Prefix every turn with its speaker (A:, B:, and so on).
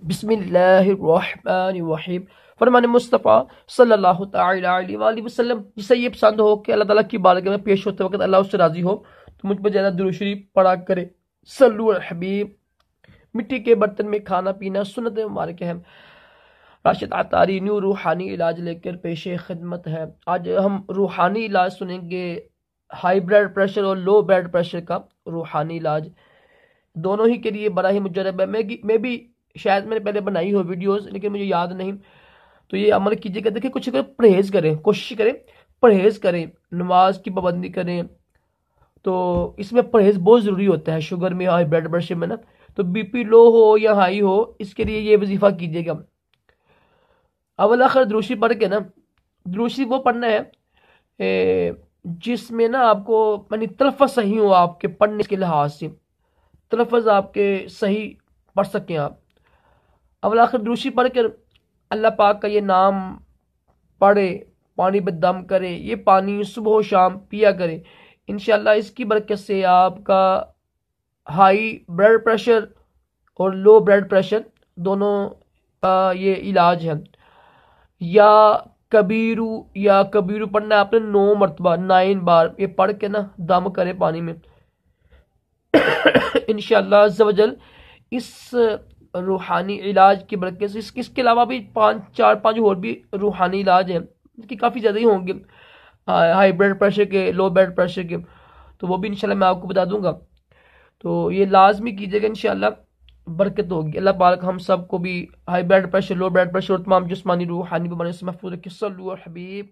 A: بسم اللہ الرحمن الرحیم۔ فرمان مصطفیٰ صلی اللہ تعالی علیہ وآلہ وسلم، جسے یہ پسند ہو کہ اللہ تعالیٰ کی بارگاہ میں پیش ہوتے وقت اللہ اس سے راضی ہو تو مجھ پر زیادہ درود شریف پڑھا کرے۔ صلو علی الحبیب۔ مٹی کے برتن میں کھانا پینا سنت مبارک ہے۔ راشد عطاری نیو روحانی علاج لے کر پیش خدمت ہے۔ آج ہم روحانی علاج سنیں گے، ہائی بلڈ پریشر اور لو بلڈ پریشر کا روحانی علاج دونوں ہی کے لیے بڑا ہی مجرب ہے۔ میں بھی شاید میں نے پہلے بنائی ہو ویڈیوز، لیکن مجھے یاد نہیں، تو یہ عمل کیجیے گا۔ دیکھیں کچھ پرہیز کریں، کوشش کریں پرہیز کریں، نماز کی پابندی کریں، تو اس میں پرہیز بہت ضروری ہوتا ہے۔ شوگر میں، ہائی بلڈ پریشر میں نا، تو بی پی لو ہو یا ہائی ہو، اس کے لیے یہ وظیفہ کیجیے گا۔ اول آخر دروشی پڑھ کے نا، دروشی وہ پڑھنا ہے جس میں نا آپ کو یعنی تلفظ صحیح ہو، آپ کے پڑھنے کے لحاظ سے تلفظ آپ کے صحیح پڑھ سکیں آپ۔ اول آخر دروشی پڑھ کر اللہ پاک کا یہ نام پڑھے، پانی پہ دم کرے، یہ پانی صبح و شام پیا کرے۔ انشاءاللہ اس کی برکت سے آپ کا ہائی بلڈ پریشر اور لو بلڈ پریشر دونوں کا یہ علاج ہے۔ یا کبیرو پڑھنا ہے آپ نے 9 مرتبہ، 9 بار یہ پڑھ کے نا دم کرے پانی میں۔ انشاءاللہ عز و جل اس روحانی علاج کی برکت سے اس کے علاوہ بھی 4-5 اور بھی روحانی علاج ہیں کہ کافی زیادہ ہی ہوں گے، ہائی بلڈ پریشر کے، لو بلڈ پریشر کے، تو وہ بھی انشاءاللہ میں آپ کو بتا دوں گا۔ تو یہ لازمی کیجیے گا، انشاءاللہ برکت ہوگی۔ اللہ پاک ہم سب کو بھی high blood pressure, low blood pressure اور تمام جسمانی روحانی بیماریوں سے محفوظ رکھے۔ صلو علی الحبیب۔